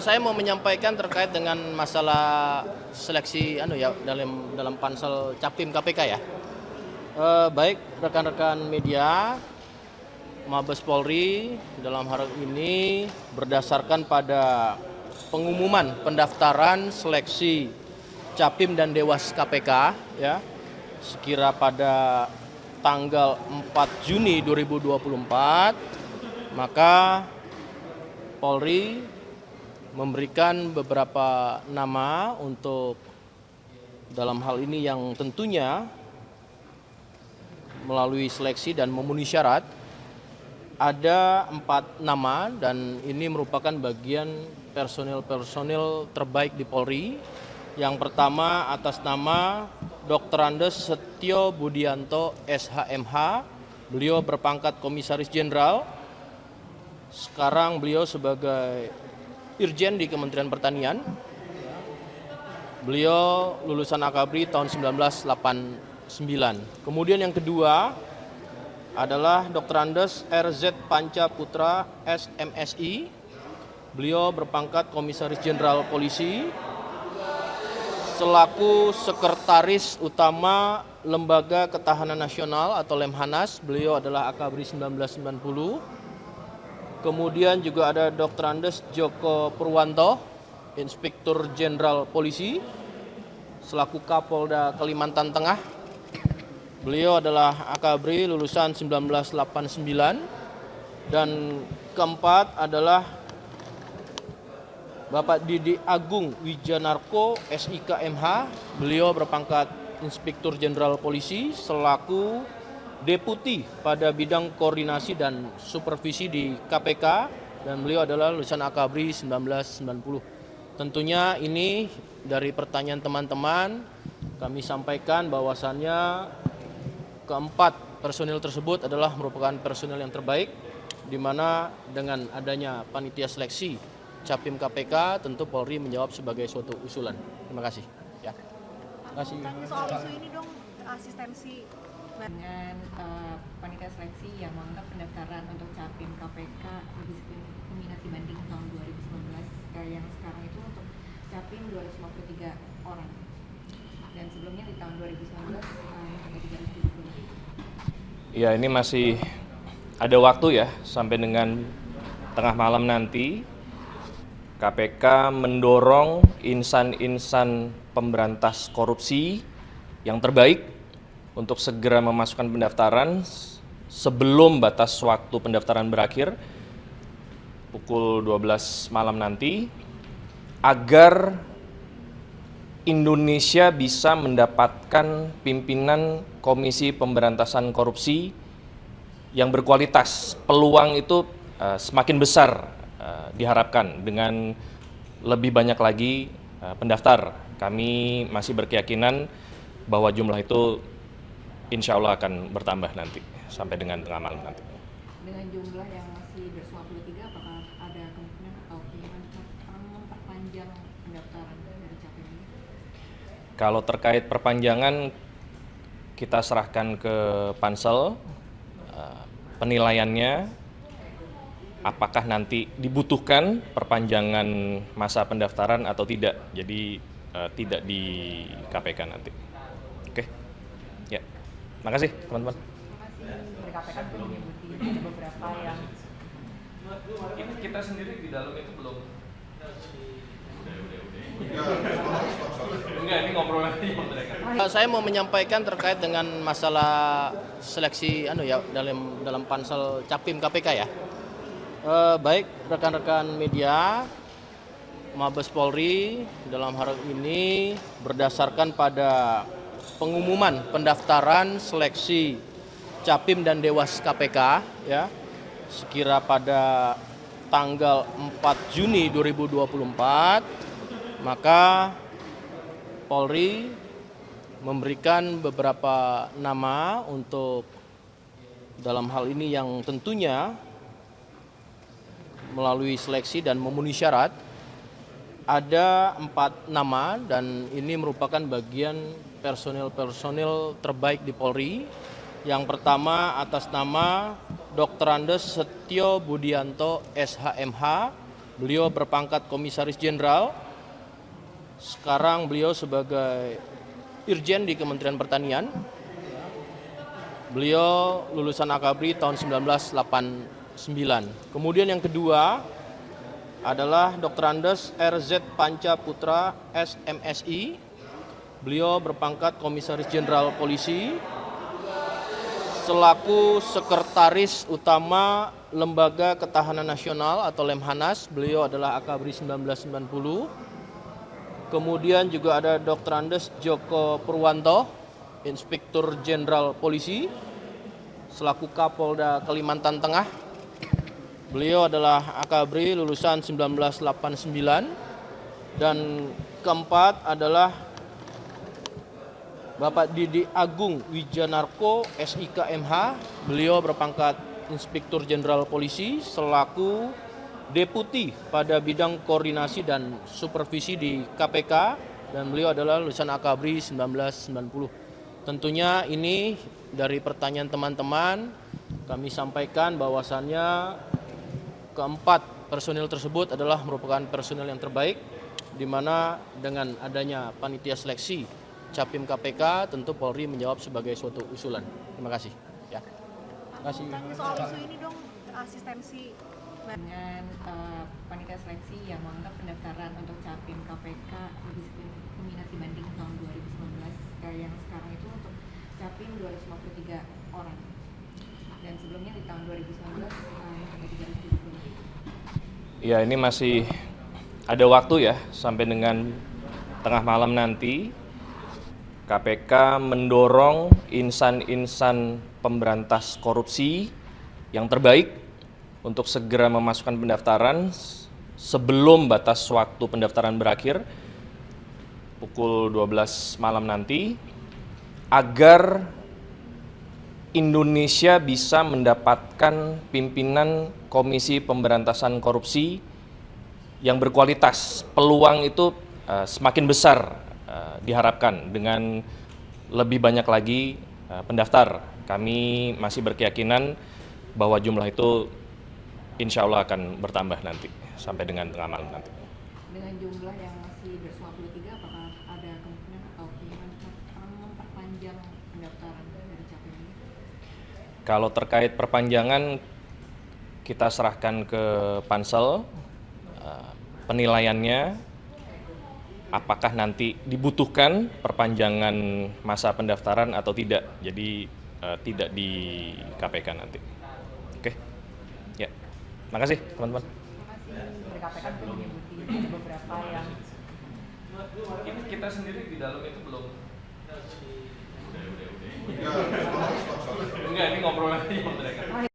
Saya mau menyampaikan terkait dengan masalah seleksi dalam pansel Capim KPK ya. Baik rekan-rekan media, Mabes Polri dalam hal ini berdasarkan pada pengumuman pendaftaran seleksi Capim dan Dewas KPK ya, sekira pada tanggal 4 Juni 2024, maka Polri memberikan beberapa nama untuk dalam hal ini yang tentunya melalui seleksi dan memenuhi syarat. Ada 4 nama dan ini merupakan bagian personil terbaik di Polri. Yang pertama atas nama Dr. Andes Setio Budianto SHMH, beliau berpangkat Komisaris Jenderal. Sekarang beliau sebagai Irjen di Kementerian Pertanian. Beliau lulusan Akabri tahun 1989. Kemudian yang kedua adalah Dr. Andes RZ Panca Putra SMSI. Beliau berpangkat Komisaris Jenderal Polisi selaku Sekretaris Utama Lembaga Ketahanan Nasional atau Lemhanas. Beliau adalah Akabri 1990. Kemudian juga ada Dr. Andes Joko Purwanto, Inspektur Jenderal Polisi, selaku Kapolda Kalimantan Tengah. Beliau adalah Akabri lulusan 1989. Dan keempat adalah Bapak Didi Agung Wijanarko SIKMH. Beliau berpangkat Inspektur Jenderal Polisi selaku Deputi pada bidang koordinasi dan supervisi di KPK, dan beliau adalah lulusan Akabri 1990. Tentunya ini dari pertanyaan teman-teman kami sampaikan bahwasannya keempat personil tersebut adalah merupakan personil yang terbaik, di mana dengan adanya panitia seleksi Capim KPK tentu Polri menjawab sebagai suatu usulan. Terima kasih. Ya. Terima kasih. Soal isu ini dong, asistensi dengan panitia seleksi yang menganggap pendaftaran untuk Capim KPK lebih peminat dibanding tahun 2019, yang sekarang itu untuk Capim 253 orang dan sebelumnya di tahun 2019 hanya 370. Ya, ini masih ada waktu ya, sampai dengan tengah malam nanti KPK mendorong insan-insan pemberantas korupsi yang terbaik untuk segera memasukkan pendaftaran sebelum batas waktu pendaftaran berakhir pukul 12 malam nanti, agar Indonesia bisa mendapatkan pimpinan Komisi Pemberantasan Korupsi yang berkualitas. Peluang itu semakin besar diharapkan dengan lebih banyak lagi pendaftar. Kami masih berkeyakinan bahwa jumlah itu insya Allah akan bertambah nanti sampai dengan tengah malam nanti. Dengan jumlah yang masih 253, apakah ada kemungkinan atau keinginan memperpanjang pendaftaran dari Capim ini? Kalau terkait perpanjangan, kita serahkan ke pansel penilaiannya, apakah nanti dibutuhkan perpanjangan masa pendaftaran atau tidak. Jadi tidak di KPK nanti. Oke. Ya. Makasih teman-teman. Dari KPK itu menyebutin beberapa yang Kita sendiri di dalam itu belum. Enggak, ini ngobrol lagi sama mereka. Saya mau menyampaikan terkait dengan masalah seleksi dalam pansel Capim KPK ya. Baik rekan-rekan media, Mabes Polri dalam hal ini berdasarkan pada pengumuman pendaftaran seleksi Capim dan Dewas KPK ya, sekira pada tanggal 4 Juni 2024, maka Polri memberikan beberapa nama untuk dalam hal ini yang tentunya melalui seleksi dan memenuhi syarat. Ada 4 nama dan ini merupakan bagian personil terbaik di Polri. Yang pertama atas nama Dr. Andes Setio Budianto SHMH, Beliau berpangkat Komisaris Jenderal. Sekarang beliau sebagai Irjen di Kementerian Pertanian. Beliau lulusan Akabri tahun 1989. Kemudian yang kedua adalah Dr. Andes RZ Panca Putra SMSI. Beliau berpangkat Komisaris Jenderal Polisi selaku Sekretaris Utama Lembaga Ketahanan Nasional atau Lemhanas. Beliau adalah Akabri 1990. Kemudian juga ada Dr. Andes Joko Purwanto, Inspektur Jenderal Polisi selaku Kapolda Kalimantan Tengah. Beliau adalah Akabri lulusan 1989. Dan keempat adalah Bapak Didi Agung Wijanarko SIK MH. Beliau berpangkat Inspektur Jenderal Polisi selaku Deputi pada bidang koordinasi dan supervisi di KPK, dan beliau adalah lulusan Akabri 1990. Tentunya ini dari pertanyaan teman-teman kami sampaikan bahwasannya keempat personil tersebut adalah merupakan personil yang terbaik, di mana dengan adanya panitia seleksi Capim KPK tentu Polri menjawab sebagai suatu usulan. Terima kasih. Ya. Terima kasih. Soal isu ini dong, asistensi dengan panitia seleksi yang menganggap pendaftaran untuk Capim KPK lebih peminat dibanding tahun 2019, yang sekarang itu untuk Capim 253 orang, dan sebelumnya di tahun 2019 hanya 370. Ya, ini masih ada waktu ya, sampai dengan tengah malam nanti KPK mendorong insan-insan pemberantas korupsi yang terbaik untuk segera memasukkan pendaftaran sebelum batas waktu pendaftaran berakhir pukul 12 malam nanti, agar Indonesia bisa mendapatkan pimpinan Komisi Pemberantasan Korupsi yang berkualitas. Peluang itu semakin besar diharapkan dengan lebih banyak lagi pendaftar. Kami masih berkeyakinan bahwa jumlah itu insya Allah akan bertambah nanti sampai dengan tengah malam nanti. Dengan jumlah yang masih 253, apakah ada kemungkinan atau keinginan memperpanjang pendaftaran dari Capim ini? Kalau terkait perpanjangan, kita serahkan ke Pansel penilaiannya, apakah nanti dibutuhkan perpanjangan masa pendaftaran atau tidak. Jadi tidak di KPK nanti. Oke. Ya. Makasih teman-teman. Dari KPK belum menyebuti beberapa yang Kita sendiri di dalam itu belum. Enggak, ini ngobrol aja sama mereka.